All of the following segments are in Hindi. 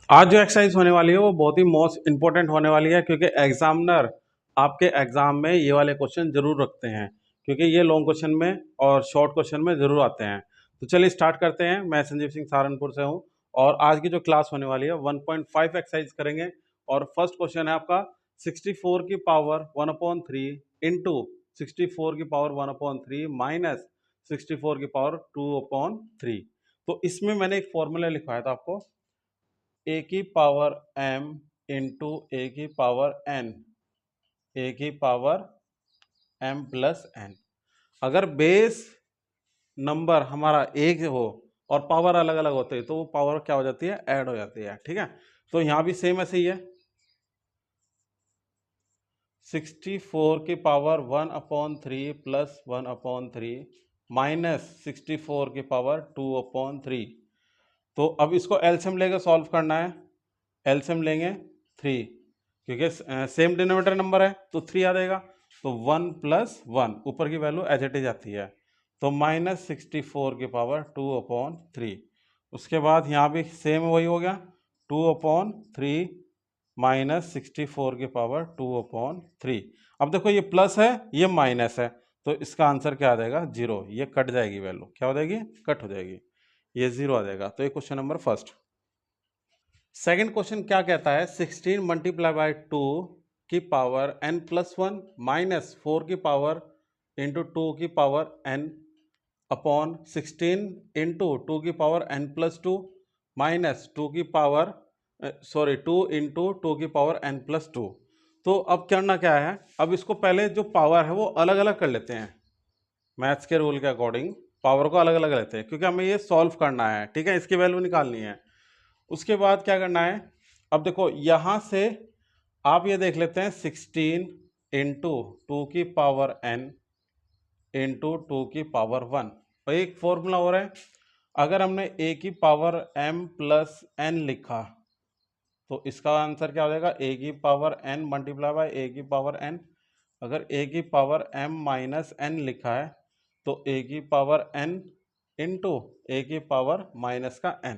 आज जो एक्सरसाइज होने वाली है वो बहुत ही मोस्ट इंपॉर्टेंट होने वाली है, क्योंकि एग्जामिनर आपके एग्जाम में ये वाले क्वेश्चन जरूर रखते हैं, क्योंकि ये लॉन्ग क्वेश्चन में और शॉर्ट क्वेश्चन में जरूर आते हैं। तो चलिए स्टार्ट करते हैं। मैं संजीव सिंह सहारनपुर से हूँ और आज की जो क्लास होने वाली है 1.5 एक्सरसाइज करेंगे। और फर्स्ट क्वेश्चन है आपका 64 की पावर 1/3 इंटू 64 की पावर 1/3 माइनस 64 की पावर 2/3। तो इसमें मैंने एक फॉर्मूला लिखवाया था आपको, ए की पावर m इंटू ए की पावर n, ए की पावर m प्लस n। अगर बेस नंबर हमारा एक हो और पावर अलग अलग होते हैं तो वो पावर क्या हो जाती है, ऐड हो जाती है। ठीक है, तो यहां भी सेम ऐसे ही है। 64 की पावर 1/3 प्लस 1/3 माइनस 64 की पावर 2/3। तो अब इसको एलसीएम लेकर सॉल्व करना है। एलसीएम लेंगे 3, क्योंकि सेम डिनोमिनेटर नंबर है तो 3 आ जाएगा। तो 1 प्लस 1, ऊपर की वैल्यू एज इट इज आती है, तो माइनस 64 की पावर 2/3। उसके बाद यहाँ भी सेम वही हो गया, 2/3 माइनस 64 की पावर 2/3। अब देखो ये प्लस है ये माइनस है, तो इसका आंसर क्या आ जाएगा, 0। ये कट जाएगी, वैल्यू क्या हो जाएगी, कट हो जाएगी, ये 0 आ जाएगा। तो ये question number first. Second question क्या कहता है, 16 मल्टीप्लाई बाय 2 की पावर n प्लस 1 माइनस 4 की पावर इंटू 2 की पावर n अपॉन 16 इंटू 2 की पावर n प्लस 2 माइनस 2 की पावर 2 इंटू 2 की पावर n प्लस 2। तो अब करना क्या है, अब इसको पहले जो पावर है वो अलग अलग कर लेते हैं। मैथ्स के रूल के अकॉर्डिंग पावर को अलग अलग लेते हैं, क्योंकि हमें ये सॉल्व करना है। ठीक है, इसकी वैल्यू निकालनी है। उसके बाद क्या करना है, अब देखो यहां से आप ये देख लेते हैं 16 इंटू 2 की पावर n इंटू 2 की पावर 1। और एक फॉर्मूला हो रहा है, अगर हमने a की पावर m प्लस n लिखा तो इसका आंसर क्या हो जाएगा, a की power n multiply by a की पावर n। अगर a की पावर m माइनस n लिखा है तो a की पावर n इंटू a की पावर माइनस का n,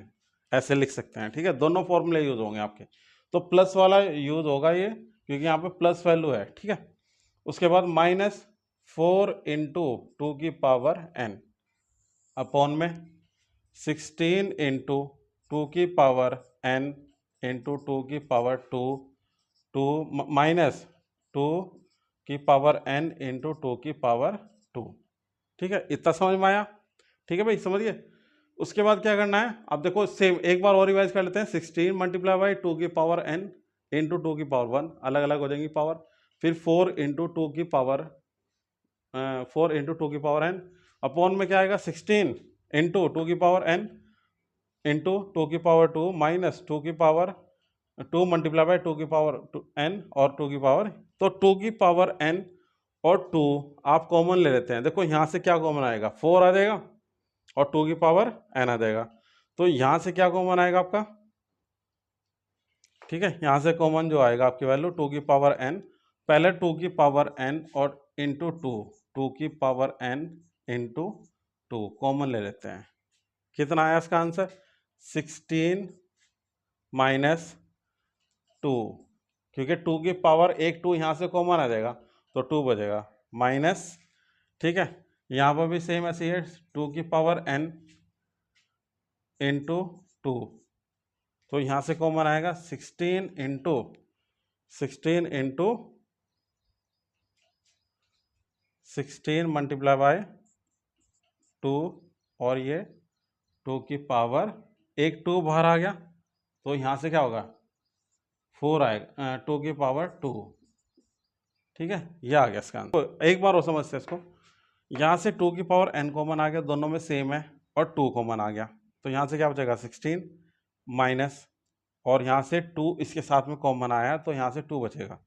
ऐसे लिख सकते हैं। ठीक है, दोनों फॉर्मूले यूज होंगे आपके। तो प्लस वाला यूज होगा ये, क्योंकि यहाँ पे प्लस वैल्यू है। ठीक है, उसके बाद माइनस 4 इंटू 2 की पावर n अपॉन में 16 इंटू 2 की पावर n इंटू 2 की पावर 2 माइनस 2 की पावर n इंटू 2 की पावर 2। ठीक है, इतना समझ में आया। ठीक है भाई, समझिए। उसके बाद क्या करना है, अब देखो सेम एक बार और रिवाइज कर लेते हैं। 16 मल्टीप्लाई बाई 2 की पावर n इंटू 2 की पावर 1, अलग अलग हो जाएंगी पावर। फिर 4 इंटू 2 की पावर 4 इंटू 2 की पावर n अपॉन में क्या आएगा, 16 इंटू 2 की पावर n इंटू 2 की पावर 2 माइनस 2 की पावर 2 मल्टीप्लाई बाई 2 की पावर n और 2 की पावर। तो 2 की पावर n और 2 आप कॉमन ले लेते हैं। देखो यहाँ से क्या कॉमन आएगा, 4 आ जाएगा और 2 की पावर n आ जाएगा। तो यहाँ से क्या कॉमन आएगा आपका, ठीक है, यहाँ से कॉमन जो आएगा आपकी वैल्यू 2 की पावर n, पहले 2 की पावर n और इंटू 2 की पावर n इंटू 2 कॉमन ले लेते हैं। कितना आया इसका आंसर, 16 माइनस 2, क्योंकि 2 की पावर एक 2 यहाँ से कॉमन आ जाएगा तो 2 बचेगा माइनस। ठीक है, यहाँ पर भी सेम ऐसे ही है, 2 की पावर n इंटू 2, तो यहाँ से कॉमन आएगा 16 इंटू 16 मल्टीप्लाई बाय 2, और ये 2 की पावर एक 2 बाहर आ गया तो यहाँ से क्या होगा, 4 आएगा, 2 की पावर 2। ठीक है, ये आ गया इसका आंसर। तो एक बार और समझते हैं इसको, यहाँ से 2 की पावर n कॉमन आ गया, दोनों में सेम है, और 2 कॉमन आ गया, तो यहाँ से क्या बचेगा 16 माइनस, और यहाँ से 2 इसके साथ में कॉमन आया तो यहाँ से 2 बचेगा।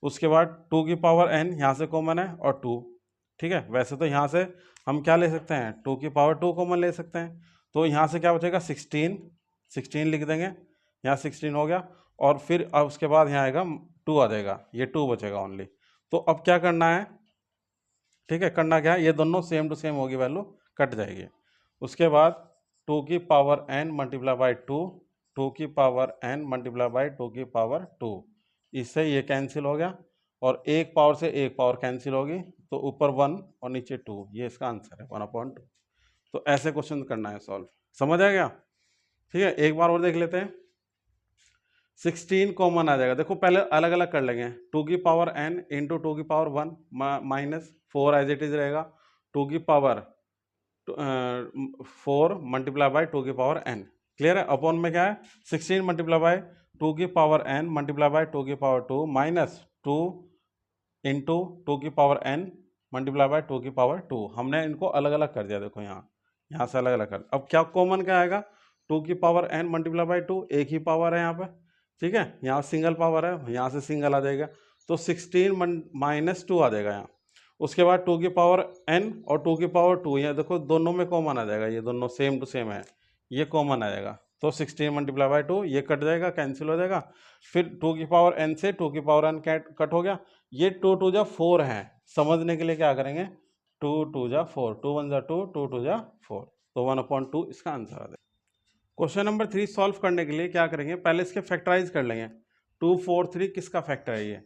उसके बाद 2 की पावर n यहाँ से कॉमन है और 2। ठीक है, वैसे तो यहाँ से हम क्या ले सकते हैं, 2 की पावर 2 कॉमन ले सकते हैं, तो यहाँ से क्या बचेगा 16 लिख देंगे, यहाँ 16 हो गया, और फिर अब उसके बाद यहाँ आएगा 2 आ जाएगा, ये 2 बचेगा ओनली। तो अब क्या करना है, ठीक है, करना क्या है, ये दोनों सेम टू सेम होगी, वैल्यू कट जाएगी। उसके बाद 2 की power n multiply by 2 two की power n multiply by two की पावर 2। इससे ये कैंसिल हो गया और एक पावर से एक पावर कैंसिल होगी, तो ऊपर 1 और नीचे 2, ये इसका आंसर है 1/2। तो ऐसे क्वेश्चन करना है सॉल्व। समझ आ गया? ठीक है, एक बार और देख लेते हैं। 16 कॉमन आ जाएगा। देखो पहले अलग अलग कर लेंगे। टू की पावर n इंटू टू की power 1 minus 4 as it is रहेगा। टू की पावर 4 मल्टीप्लाई बाई टू की पावर n। क्लियर है? अपॉन में क्या है? 16 मल्टीप्लाई बाई टू की power n multiply by two की पावर 2 माइनस 2 इंटू टू की power n multiply by two की पावर 2। हमने इनको अलग अलग कर दिया। देखो यहाँ से अलग अलग कर। अब क्या कॉमन क्या आएगा? टू की पावर n मल्टीप्लाई बाई 2, एक ही पावर है यहाँ पे। ठीक है, यहाँ सिंगल पावर है, यहाँ से सिंगल आ जाएगा, तो 16 माइनस 2 आ जाएगा यहाँ। उसके बाद टू की पावर n और टू की पावर 2, यहाँ देखो दोनों में कॉमन आ जाएगा, ये दोनों सेम टू सेम है, ये कॉमन आ जाएगा। तो 16 मल्टीप्लाई बाई 2, ये कट जाएगा, कैंसिल हो जाएगा। फिर टू की पावर n से टू की पावर n कट हो गया। ये 2 2 जा 4 है। समझने के लिए क्या करेंगे? 2 2 जा 4, 2 1 जा 2, 2 2 जा 4, तो 1/2 इसका आंसर आ जाएगा। क्वेश्चन नंबर 3 सॉल्व करने के लिए क्या करेंगे? पहले इसके फैक्टराइज कर लेंगे। 2 4 3 किसका फैक्टर है? ये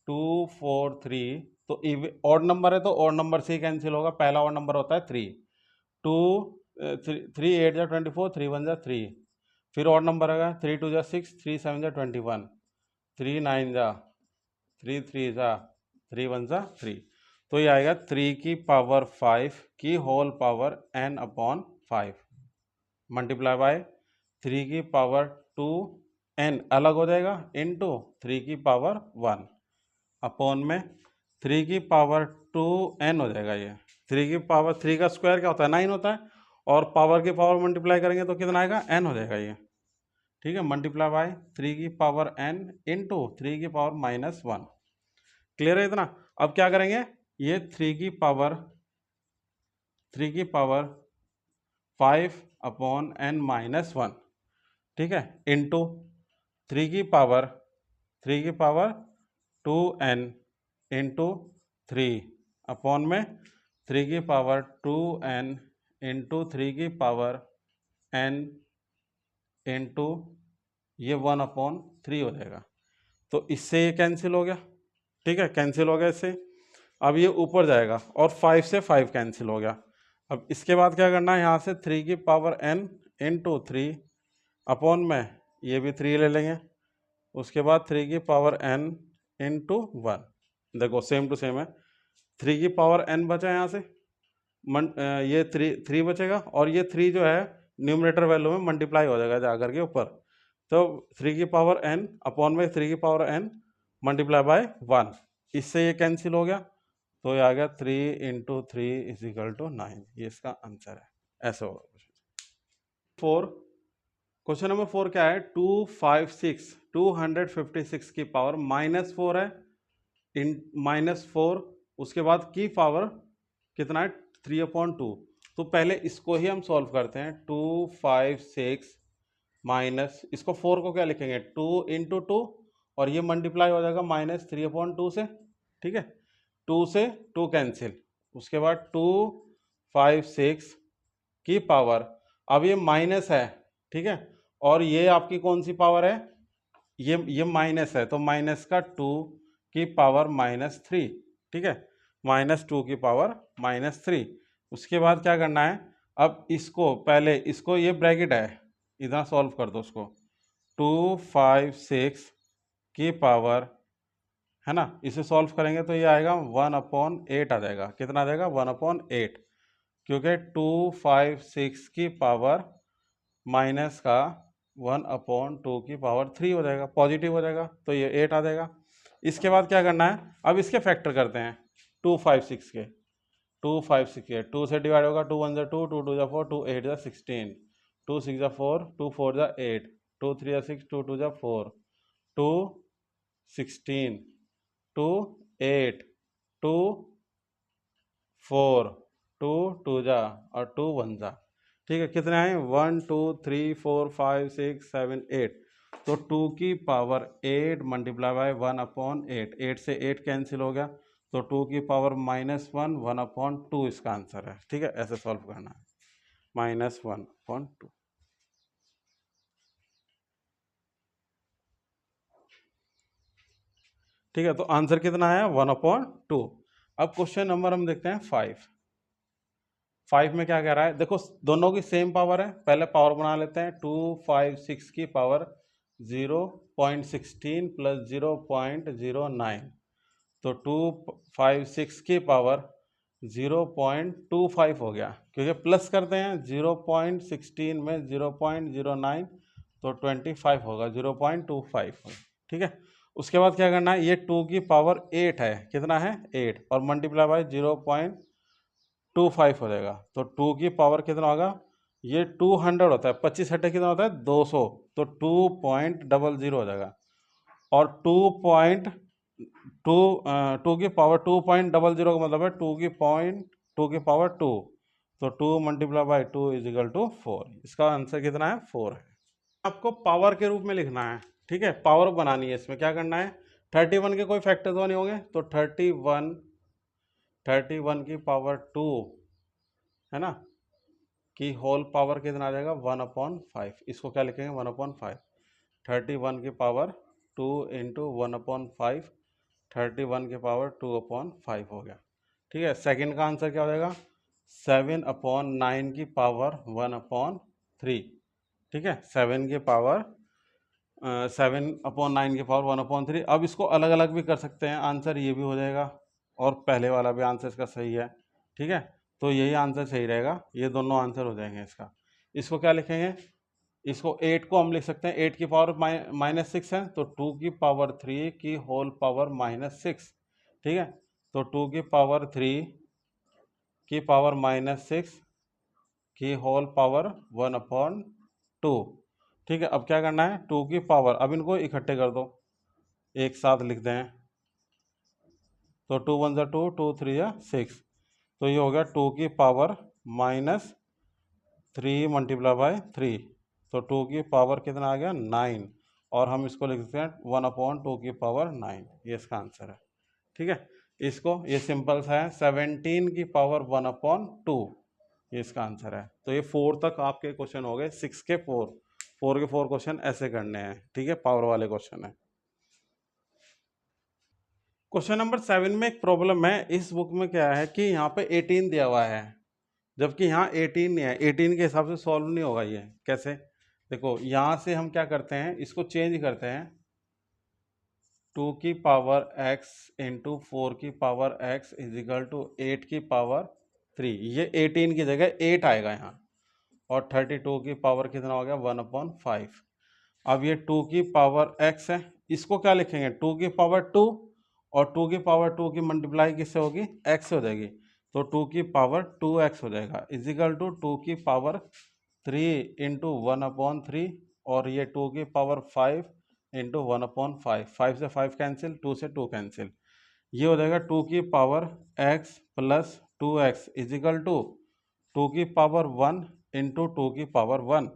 2 4 3, तो ऑड नंबर है तो ऑड नंबर से ही कैंसिल होगा। पहला ऑड नंबर होता है 3। 2 3 8 जा 24, 3 1 जा 3। फिर ऑड नंबर आएगा 3 2 जा 6, 3 7 जा 21, 3 9 जा 3 3 जा 3 1 जा 3। तो ये आएगा 3 की पावर 5 की whole power n/5 multiply by 3 की पावर 2 n अलग हो जाएगा इंटू 3 की पावर 1 अपॉन में 3 की पावर 2 n हो जाएगा। ये 3 की पावर 3 का स्क्वायर क्या होता है? 9 होता है, और पावर की पावर मल्टीप्लाई करेंगे तो कितना आएगा? n हो जाएगा ये। ठीक है, मल्टीप्लाई बाय 3 की पावर n इंटू 3 की पावर -1। क्लियर है इतना? अब क्या करेंगे? ये 3 की पावर 5/n-1, ठीक है, इंटू 3 की पावर 2n इंटू 3 अपॉन में 3 की पावर 2n इंटू 3 की पावर n इंटू ये 1/3 हो जाएगा। तो इससे ये कैंसिल हो गया। ठीक है, कैंसिल हो गया इससे। अब ये ऊपर जाएगा और 5 से 5 कैंसिल हो गया। अब इसके बाद क्या करना है? यहाँ से 3 की पावर n इंटू 3 अपॉन में ये भी 3 ले लेंगे। उसके बाद 3 की पावर n इंटू 1। देखो सेम टू सेम है। 3 की पावर n बचा यहाँ से, ये 3 बचेगा, और ये 3 जो है न्यूमरेटर वैल्यू में मल्टीप्लाई हो जाएगा जाकर के ऊपर। तो 3 की पावर n अपॉन में 3 की पावर n मल्टीप्लाई बाय 1, इससे ये कैंसिल हो गया। तो ये आ गया 3 इंटू 3 = 9। ये इसका आंसर है। ऐसे होगा। 4 क्वेश्चन नंबर 4 क्या है? 256 की पावर -4 है, इन -4, उसके बाद की पावर कितना है? 3/2। तो पहले इसको ही हम सॉल्व करते हैं। 256 माइनस, इसको 4 को क्या लिखेंगे? 2 इंटू 2, और ये मल्टीप्लाई हो जाएगा -3/2 से। ठीक है, 2 से 2 कैंसिल। उसके बाद 256 की पावर, अब ये माइनस है, ठीक है, और ये आपकी कौन सी पावर है? ये माइनस है, तो माइनस का 2 की पावर -3। ठीक है, -2 की पावर -3। उसके बाद क्या करना है? अब इसको पहले, इसको, ये ब्रैकेट है, इधर सॉल्व कर दो उसको। 256 की पावर, है ना, इसे सॉल्व करेंगे तो ये आएगा 1/8 आ जाएगा। कितना आ जाएगा? 1/8, क्योंकि 256 की पावर माइनस का 1/2 की पावर 3 हो जाएगा, पॉजिटिव हो जाएगा, तो ये 8 आ जाएगा। इसके बाद क्या करना है? अब इसके फैक्टर करते हैं 256 के। 256 के 2 से डिवाइड होगा, 2 1 जा 2, 2 2 जा 4, 2 8 जा 16, 2 6 जा 4, 2 4 जा 8, 2 3 जा 6, 2 2 जा 4, 2 16, 2 8, 2 4, 2 2 जा और 2 1 जा। ठीक है, कितने आए? 1 2 3 4 5 6 7 8। तो 2 की पावर 8 मल्टीप्लाई बाय 1/8, 8 से 8 कैंसिल हो गया, तो 2 की पावर -1, 1/2 इसका आंसर है। ठीक है, ऐसे सॉल्व करना है, -1/2। ठीक है, तो आंसर कितना है 1/2। अब क्वेश्चन नंबर हम देखते हैं 5 में क्या कह रहा है, देखो दोनों की सेम पावर है, पहले पावर बना लेते हैं। 256 की पावर 0.16 प्लस 0.09, तो 256 की पावर 0.25 हो गया, क्योंकि प्लस करते हैं 0.16 में 0.09 तो 25 होगा, 0.25 होगा। ठीक है, उसके बाद क्या करना है, ये 2 की पावर 8 है, कितना है 8, और मल्टीप्लाई बाय 0.25 हो जाएगा, तो 2 की पावर कितना होगा, ये 200 होता है, 25 हटे कितना होता है 200, तो 2.00 हो जाएगा। और 2 की पावर 2.00 का मतलब है 2 की पावर 2, तो 2 multiply by 2 is equal to 4। इसका आंसर कितना है 4 है। आपको पावर के रूप में लिखना है, ठीक है, पावर बनानी है। इसमें क्या करना है, 31 के कोई फैक्टर तो नहीं होंगे, तो 31 की पावर 2 है ना, कि होल पावर कितना आ जाएगा 1/5। इसको क्या लिखेंगे 1/5। 31 की पावर 2 इंटू 1/5, 31 की पावर 2/5 हो गया। ठीक है, सेकंड का आंसर क्या हो जाएगा 7/9 की पावर 1/3। ठीक है, 7/9 की पावर 1/3। अब इसको अलग अलग भी कर सकते हैं, आंसर ये भी हो जाएगा और पहले वाला भी आंसर इसका सही है। ठीक है, तो यही आंसर सही रहेगा, ये दोनों आंसर हो जाएंगे इसका। इसको क्या लिखेंगे, इसको 8 को हम लिख सकते हैं, 8 की पावर -6 है, तो 2 की पावर 3 की होल पावर -6। ठीक है, तो 2 की पावर 3 की पावर -6 की होल पावर 1/2। ठीक है, अब क्या करना है 2 की पावर, अब इनको इकट्ठे कर दो, एक साथ लिख दें, तो 2 1 जा 2, 2 3 जा 6, तो ये हो गया 2 की पावर -3 मल्टीप्लाई बाय 3, तो 2 की पावर कितना आ गया 9, और हम इसको लिख सकते हैं 1/2 की पावर 9, ये इसका आंसर है। ठीक है, इसको ये सिंपल सा है, 17 की पावर 1/2, ये इसका आंसर है। तो ये 4 तक आपके क्वेश्चन हो गए, 6 के 4 के 4 क्वेश्चन ऐसे करने हैं। ठीक है, पावर वाले क्वेश्चन है। क्वेश्चन नंबर 7 में एक प्रॉब्लम है, इस बुक में क्या है कि यहाँ पे 18 दिया हुआ है, जबकि यहाँ 18 नहीं है, 18 के हिसाब से सॉल्व नहीं होगा ये। कैसे, देखो यहाँ से हम क्या करते हैं, इसको चेंज करते हैं, 2 की पावर x इंटू 4 की power x is equal to 8 की पावर 3, ये 18 की जगह 8 आएगा यहाँ, और 32 की पावर कितना हो गया 1/5। अब ये 2 की पावर x है, इसको क्या लिखेंगे 2 की पावर 2, और 2 की पावर 2 की मल्टीप्लाई किससे होगी x हो जाएगी, तो 2 की पावर 2x हो जाएगा, इज इक्वल टू 2 की पावर 3 इंटू 1/3, और ये 2 की पावर 5 इंटू 1/5, 5 से 5 कैंसिल, 2 से 2 कैंसिल, ये हो जाएगा 2 की power x plus 2x is equal to 2 की पावर 1 इंटू 2 की पावर 1,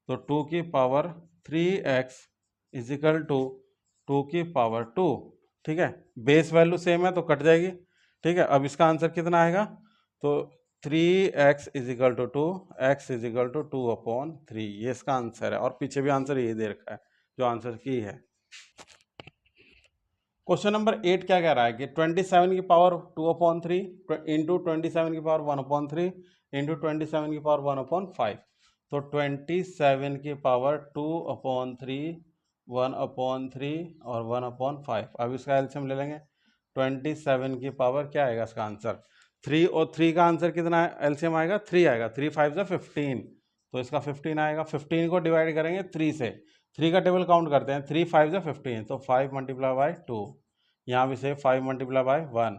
तो 2 की power 3x is equal to 2 की पावर 2। ठीक है, बेस वैल्यू सेम है तो कट जाएगी। ठीक है, अब इसका आंसर कितना आएगा, तो 3x is equal to 2, x is equal to 2/3, ये इसका आंसर है, और पीछे भी आंसर यही दे रखा है जो आंसर की है। क्वेश्चन नंबर 8 क्या कह रहा है कि 27 की पावर 2/3 इंटू 27 की पावर 1/3 इंटू 27 की पावर 1/5, तो 27 की पावर 2/3, 1/3 और 1/5। अब इसका एलसीएम ले लेंगे, 27 की पावर क्या आएगा इसका आंसर 3, और 3 का आंसर कितना एलसीएम आएगा 3 आएगा, 3 5 जा 15, तो इसका 15 आएगा। 15 को डिवाइड करेंगे 3 से, 3 का टेबल काउंट करते हैं, 3 5 जा 15, तो 5 मल्टीप्लाई बाई 2, यहाँ भी से 5 मल्टीप्लाई बाई 1,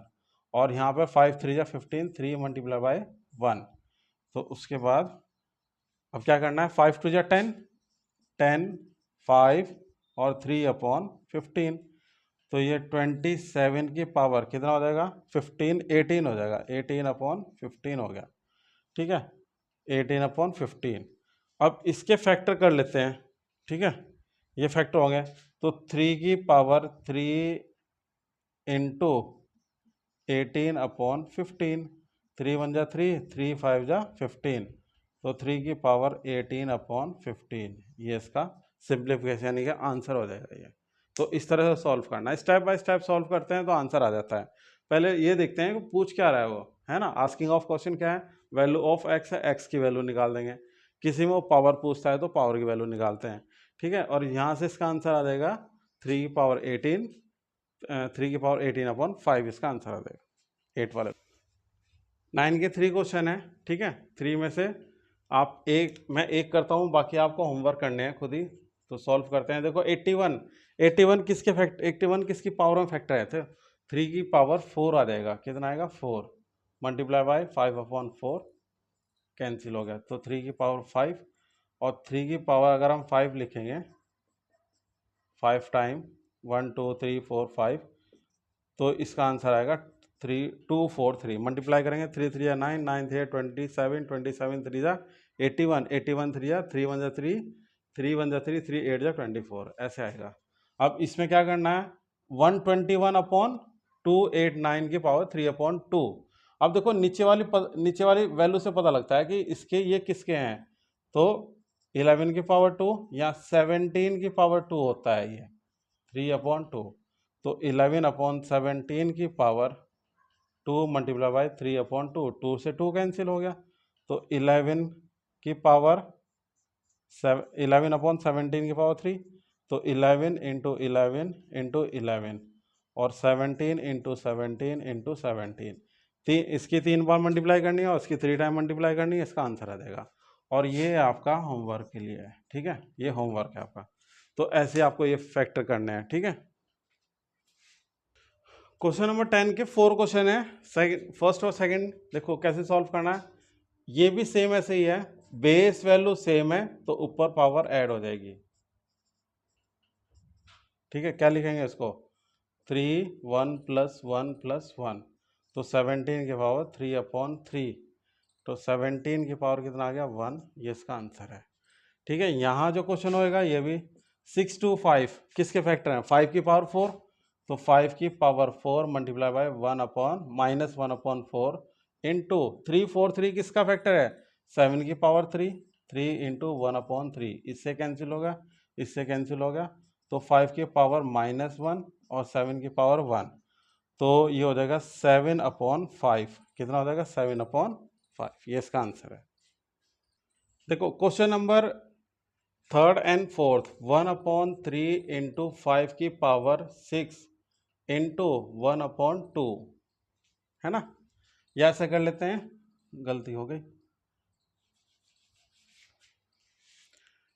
और यहाँ पे 5 3 जा 15, 3 मल्टीप्लाई बाई 1, तो उसके बाद अब क्या करना है 5 2 जा 10, 10 5 और 3/15, तो ये 27 की पावर कितना हो जाएगा 15 18 हो जाएगा, 18/15 हो गया। ठीक है, 18/15। अब इसके फैक्टर कर लेते हैं। ठीक है, ये फैक्टर हो गए, तो 3 की पावर 3 इंटू 18/15, 3 1 जा 3, 3 5 जा 15, तो 3 की पावर 18/15, ये इसका सिंप्लीफिकेशन यानी कि आंसर हो जाएगा ये। तो इस तरह से सॉल्व करना है, स्टेप बाय स्टेप सॉल्व करते हैं तो आंसर आ जाता है। पहले ये देखते हैं कि पूछ क्या रहा है वो, है ना। आस्किंग ऑफ क्वेश्चन क्या है, वैल्यू ऑफ एक्स है, एक्स की वैल्यू निकाल देंगे। किसी में वो पावर पूछता है तो पावर की वैल्यू निकालते हैं, ठीक है। और यहाँ से इसका आंसर आ जाएगा 3 की पावर 18, 3 की पावर 18 अपॉन 5 इसका आंसर आ जाएगा 8 वाले। 9 के 3 क्वेश्चन है, ठीक है। 3 में से आप मैं एक करता हूँ, बाकी आपको होमवर्क करने हैं खुद ही, तो सॉल्व करते हैं। देखो 81 किसकी पावर में फैक्टर है, तो 3 की पावर 4 आ जाएगा। कितना आएगा 4 मल्टीप्लाई बाय 5 अपॉन 4 कैंसिल हो गया, तो 3 की पावर 5 और 3 की पावर अगर हम 5 लिखेंगे 5 टाइम 1 2 3 4 5, तो इसका आंसर आएगा 3243। मल्टीप्लाई करेंगे 3 3 या 9 9 3 27 27 3 जा 81 81 3 जा 3 1 जा 3 3 1 जा 3 3 8 जा 24, ऐसे आएगा। अब इसमें क्या करना है, 121 अपॉन 289 की पावर 3 अपॉन 2। अब देखो नीचे वाली वैल्यू से पता लगता है कि इसके ये किसके हैं, तो 11 की पावर 2 या 17 की पावर 2 होता है ये 3 अपॉन 2, तो 11 अपॉन 17 की पावर 2 मल्टीप्लाई बाय 3 अपॉन 2, 2 से 2 कैंसिल हो गया, तो 11 की पावर 11 अपॉन 17 की पावर 3, तो 11 इंटू 11 इंटू 11 और 17 इंटू 17 इंटू 17, इसकी 3 बार मल्टीप्लाई करनी है और इसकी 3 टाइम मल्टीप्लाई करनी है, इसका आंसर आ जाएगा। और ये आपका होमवर्क के लिए है, ठीक है, ये होमवर्क है आपका। तो ऐसे आपको ये फैक्टर करने हैं, ठीक है। क्वेश्चन नंबर 10 के 4 क्वेश्चन है, फर्स्ट और सेकंड देखो कैसे सॉल्व करना है। ये भी सेम ऐसे ही है, बेस वैल्यू सेम है तो ऊपर पावर ऐड हो जाएगी, ठीक है। क्या लिखेंगे इसको, 3 1 प्लस 1 प्लस 1, तो 17 की पावर 3 अपॉन 3, तो 17 की पावर कितना आ गया 1, ये इसका आंसर है, ठीक है। यहाँ जो क्वेश्चन होएगा ये भी 6 2 5 किसके फैक्टर हैं, 5 की पावर 4, तो 5 की power 4 multiply by 1 upon minus 1 upon 4 into 3 4 3 किसका फैक्टर है, 7 की पावर 3 3 इंटू 1 अपॉन 3, इससे कैंसिल होगा, इससे कैंसिल हो गया, तो 5 की पावर -1 और 7 की पावर 1, तो ये हो जाएगा 7 अपॉन 5, कितना हो जाएगा 7 अपॉन 5, ये इसका आंसर है। देखो question number 3rd and 4th 1 upon 3 into 5 की पावर 6 इंटू 1 अपॉन 2, है ना। या ऐसे कर लेते हैं, गलती हो गई।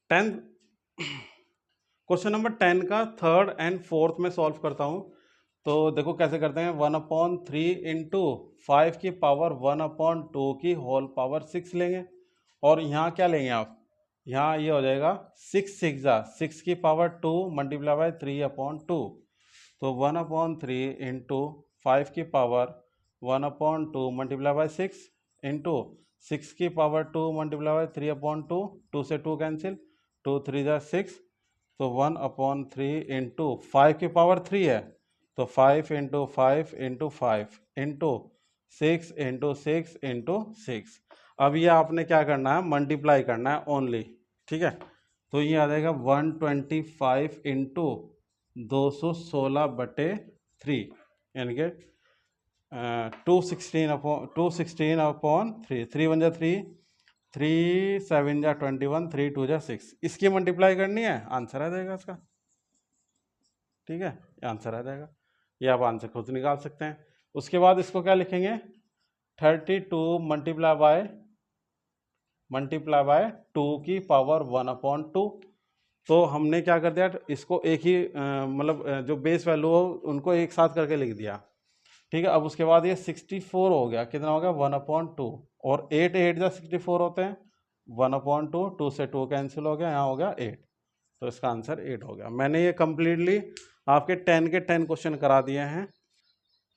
10 क्वेश्चन नंबर 10 का 3rd एंड 4th में सॉल्व करता हूँ। तो देखो कैसे करते हैं, 1 अपॉन 3 इंटू 5 की पावर 1 अपॉन 2 की होल पावर 6 लेंगे, और यहाँ क्या लेंगे आप, यहाँ ये हो जाएगा 6 6 जा 6 की पावर 2 मल्टीप्लाई बाय 3 अपॉन 2, तो 1 अपॉन 3 इंटू 5 की power 1 upon 2 multiply by 6 into 6 की पावर 2 मल्टीप्लाई बाय 3 अपॉन 2, 2 से 2 कैंसिल, 2 3 जा 6, तो 1 अपॉन 3 इंटू 5 की पावर 3 है, तो 5 into 5 into 5 into 6 into 6 into 6। अब ये आपने क्या करना है, मल्टीप्लाई करना है ओनली, ठीक है। तो ये आ जाएगा 125 इंटू 216/3, यानी कि 216 अपॉन 3, 3 1 जा 3, 3 7 जा 21, 3 2 जा 6, इसकी मल्टीप्लाई करनी है, आंसर आ जाएगा इसका, ठीक है, आंसर आ जाएगा। ये आप आंसर खुद निकाल सकते हैं। उसके बाद इसको क्या लिखेंगे, 32 मल्टीप्लाई बाय 2 की पावर 1 अपॉन 2, तो हमने क्या कर दिया, इसको एक ही मतलब जो बेस वैल्यू हो उनको एक साथ करके लिख दिया, ठीक है। अब उसके बाद ये 64 हो गया, कितना हो गया 1 अपॉन 2, और 8 8 जा 64 होते हैं, 1 अपॉन 2, 2 से 2 कैंसिल हो गया, यहाँ हो गया 8, तो इसका आंसर 8 हो गया। मैंने ये कम्प्लीटली आपके 10 के 10 क्वेश्चन करा दिए हैं।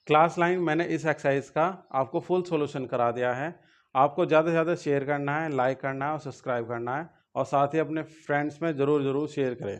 क्लास 9 मैंने इस एक्सरसाइज का आपको फुल सॉल्यूशन करा दिया है। आपको ज़्यादा से ज़्यादा शेयर करना है, लाइक करना है और सब्सक्राइब करना है, और साथ ही अपने फ्रेंड्स में ज़रूर शेयर करें।